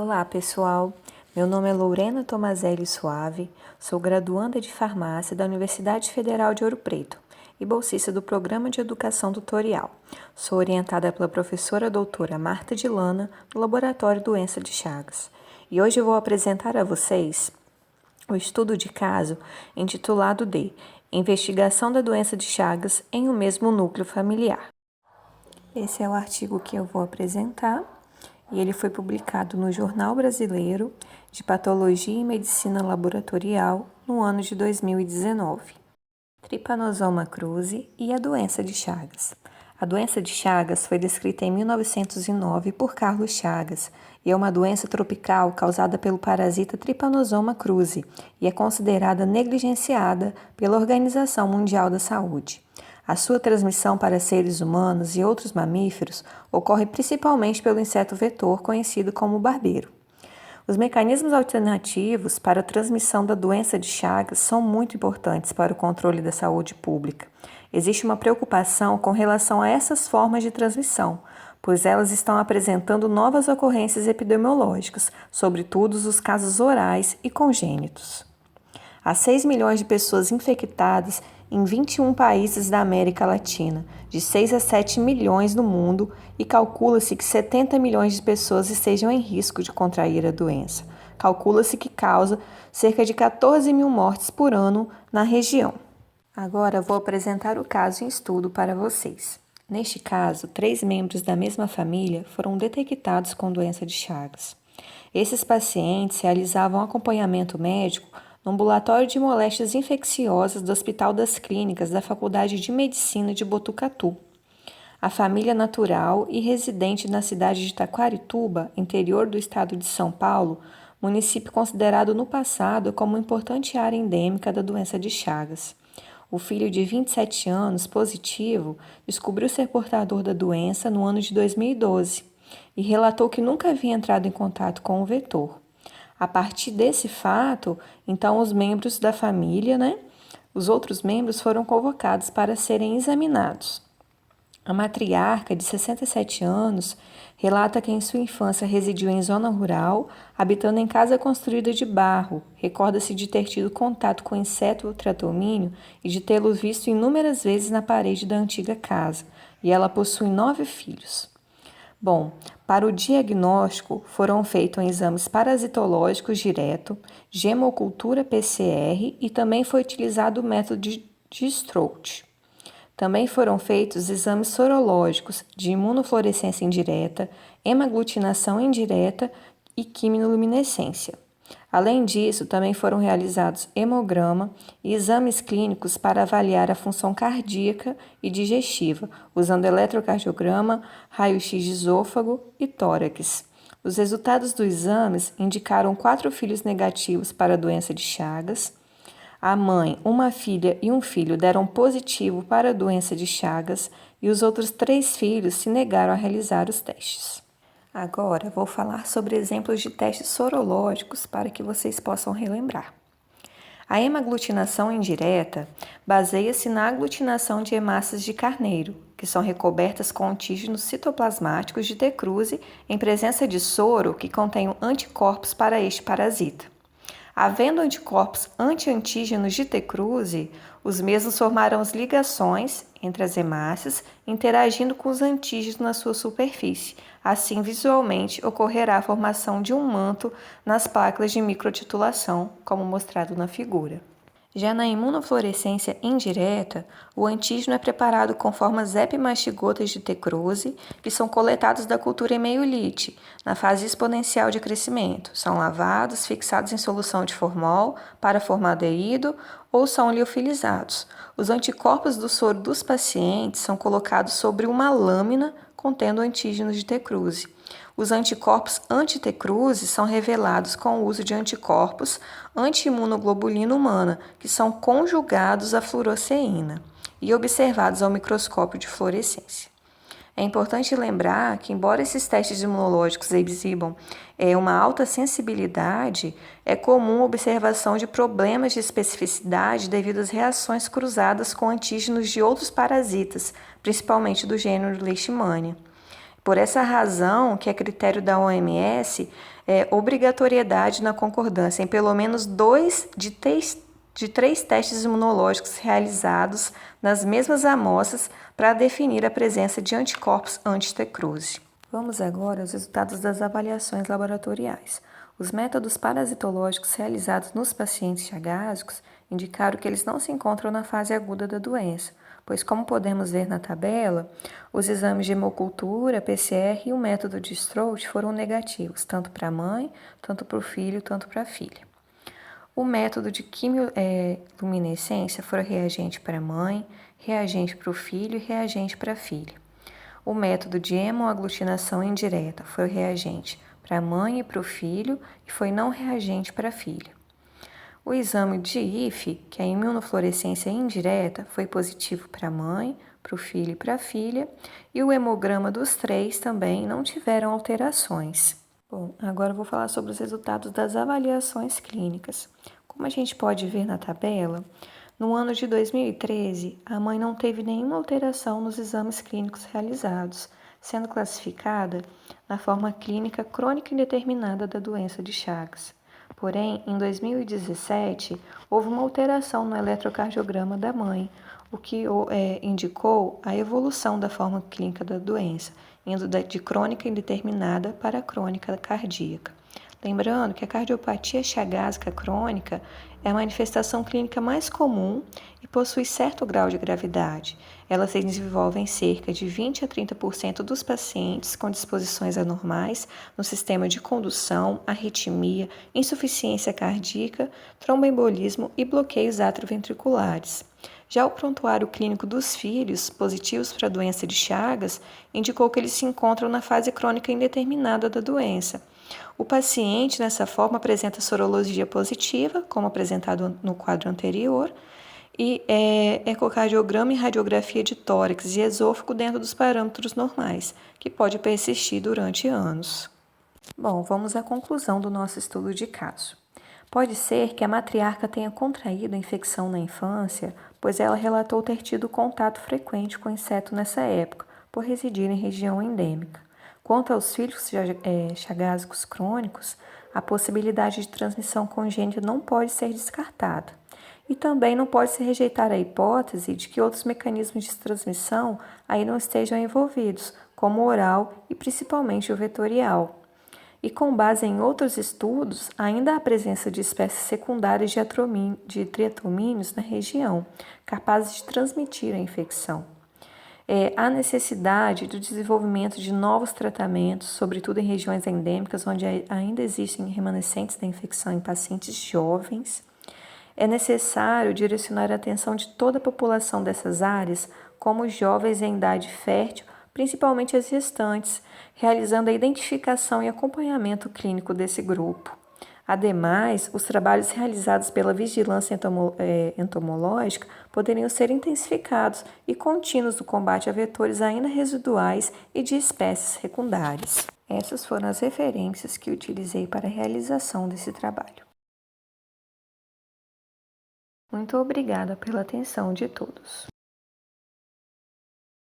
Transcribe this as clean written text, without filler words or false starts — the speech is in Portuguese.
Olá, pessoal. Meu nome é Lorena Tomazelli Suave, sou graduanda de farmácia da Universidade Federal de Ouro Preto e bolsista do Programa de Educação Tutorial. Sou orientada pela professora doutora Marta Dilana, do Laboratório Doença de Chagas. E hoje eu vou apresentar a vocês o estudo de caso intitulado de Investigação da Doença de Chagas em um mesmo núcleo familiar. Esse é o artigo que eu vou apresentar. E ele foi publicado no Jornal Brasileiro de Patologia e Medicina Laboratorial no ano de 2019. Trypanosoma cruzi e a doença de Chagas. A doença de Chagas foi descrita em 1909 por Carlos Chagas e é uma doença tropical causada pelo parasita Trypanosoma cruzi e é considerada negligenciada pela Organização Mundial da Saúde. A sua transmissão para seres humanos e outros mamíferos ocorre principalmente pelo inseto vetor conhecido como barbeiro. Os mecanismos alternativos para a transmissão da doença de Chagas são muito importantes para o controle da saúde pública. Existe uma preocupação com relação a essas formas de transmissão, pois elas estão apresentando novas ocorrências epidemiológicas, sobretudo os casos orais e congênitos. Há 6 milhões de pessoas infectadas em 21 países da América Latina, de 6 a 7 milhões no mundo, e calcula-se que 70 milhões de pessoas estejam em risco de contrair a doença. Calcula-se que causa cerca de 14 mil mortes por ano na região. Agora vou apresentar o caso em estudo para vocês. Neste caso, 3 membros da mesma família foram detectados com doença de Chagas. Esses pacientes realizavam acompanhamento médico no ambulatório de moléstias infecciosas do Hospital das Clínicas da Faculdade de Medicina de Botucatu. A família natural e residente na cidade de Taquarituba, interior do estado de São Paulo, município considerado no passado como importante área endêmica da doença de Chagas. O filho de 27 anos, positivo, descobriu ser portador da doença no ano de 2012 e relatou que nunca havia entrado em contato com o vetor. A partir desse fato, então os membros da família, os outros membros foram convocados para serem examinados. A matriarca, de 67 anos, relata que em sua infância residiu em zona rural, habitando em casa construída de barro. Recorda-se de ter tido contato com inseto tratomínio e de tê-lo visto inúmeras vezes na parede da antiga casa, e ela possui 9 filhos. Bom, para o diagnóstico foram feitos exames parasitológicos direto, gemocultura PCR e também foi utilizado o método de Strout. Também foram feitos exames sorológicos de imunofluorescência indireta, hemaglutinação indireta e quimiluminescência. Além disso, também foram realizados hemograma e exames clínicos para avaliar a função cardíaca e digestiva, usando eletrocardiograma, raio-x de esôfago e tórax. Os resultados dos exames indicaram 4 filhos negativos para a doença de Chagas. A mãe, uma filha e um filho deram positivo para a doença de Chagas e os outros 3 filhos se negaram a realizar os testes. Agora vou falar sobre exemplos de testes sorológicos para que vocês possam relembrar. A hemaglutinação indireta baseia-se na aglutinação de hemácias de carneiro, que são recobertas com antígenos citoplasmáticos de T. cruzi em presença de soro que contém anticorpos para este parasita. Havendo anticorpos anti-antígenos de T. cruzi, os mesmos formarão as ligações entre as hemácias, interagindo com os antígenos na sua superfície. Assim, visualmente, ocorrerá a formação de um manto nas placas de microtitulação, como mostrado na figura. Já na imunofluorescência indireta, o antígeno é preparado com formas epimastigotas de T. cruzi, que são coletados da cultura em meio-lite, na fase exponencial de crescimento. São lavados, fixados em solução de formol para formaldeído ou são liofilizados. Os anticorpos do soro dos pacientes são colocados sobre uma lâmina contendo antígenos de T. cruzi. Os anticorpos anti-T. cruzi são revelados com o uso de anticorpos anti-imunoglobulina humana, que são conjugados à fluoresceína e observados ao microscópio de fluorescência. É importante lembrar que, embora esses testes imunológicos exibam uma alta sensibilidade, é comum a observação de problemas de especificidade devido às reações cruzadas com antígenos de outros parasitas, principalmente do gênero Leishmania. Por essa razão, que é critério da OMS, obrigatoriedade na concordância em pelo menos 2 de 3 testes imunológicos realizados nas mesmas amostras para definir a presença de anticorpos anti-T-cruzi. Vamos agora aos resultados das avaliações laboratoriais. Os métodos parasitológicos realizados nos pacientes chagásicos indicaram que eles não se encontram na fase aguda da doença, pois, como podemos ver na tabela, os exames de hemocultura, PCR e o método de Strout foram negativos, tanto para a mãe, tanto para o filho, tanto para a filha. O método de quimioluminescência foi reagente para a mãe, reagente para o filho e reagente para a filha. O método de hemoaglutinação indireta foi reagente para a mãe e para o filho e foi não reagente para a filha. O exame de IFE, que é a imunofluorescência indireta, foi positivo para a mãe, para o filho e para a filha, e o hemograma dos 3 também não tiveram alterações. Bom, agora eu vou falar sobre os resultados das avaliações clínicas. Como a gente pode ver na tabela, no ano de 2013, a mãe não teve nenhuma alteração nos exames clínicos realizados, sendo classificada na forma clínica crônica indeterminada da doença de Chagas. Porém, em 2017, houve uma alteração no eletrocardiograma da mãe, o que indicou a evolução da forma clínica da doença, indo de crônica indeterminada para crônica cardíaca. Lembrando que a cardiopatia chagásica crônica é a manifestação clínica mais comum e possui certo grau de gravidade. Ela se desenvolve em cerca de 20 a 30% dos pacientes com disposições anormais no sistema de condução, arritmia, insuficiência cardíaca, tromboembolismo e bloqueios atrioventriculares. Já o prontuário clínico dos filhos positivos para a doença de Chagas indicou que eles se encontram na fase crônica indeterminada da doença. O paciente, nessa forma, apresenta sorologia positiva, como apresentado no quadro anterior, e ecocardiograma e radiografia de tórax e esôfago dentro dos parâmetros normais, que pode persistir durante anos. Bom, vamos à conclusão do nosso estudo de caso. Pode ser que a matriarca tenha contraído a infecção na infância, pois ela relatou ter tido contato frequente com o inseto nessa época, por residir em região endêmica. Quanto aos filhos chagásicos crônicos, a possibilidade de transmissão congênita não pode ser descartada. E também não pode se rejeitar a hipótese de que outros mecanismos de transmissão aí não estejam envolvidos, como o oral e principalmente o vetorial. E com base em outros estudos, ainda há a presença de espécies secundárias de triatomíneos na região, capazes de transmitir a infecção. Há necessidade do desenvolvimento de novos tratamentos, sobretudo em regiões endêmicas, onde ainda existem remanescentes da infecção em pacientes jovens. É necessário direcionar a atenção de toda a população dessas áreas, como os jovens em idade fértil, principalmente as gestantes, realizando a identificação e acompanhamento clínico desse grupo. Ademais, os trabalhos realizados pela vigilância entomológica poderiam ser intensificados e contínuos no combate a vetores ainda residuais e de espécies secundárias. Essas foram as referências que utilizei para a realização desse trabalho. Muito obrigada pela atenção de todos.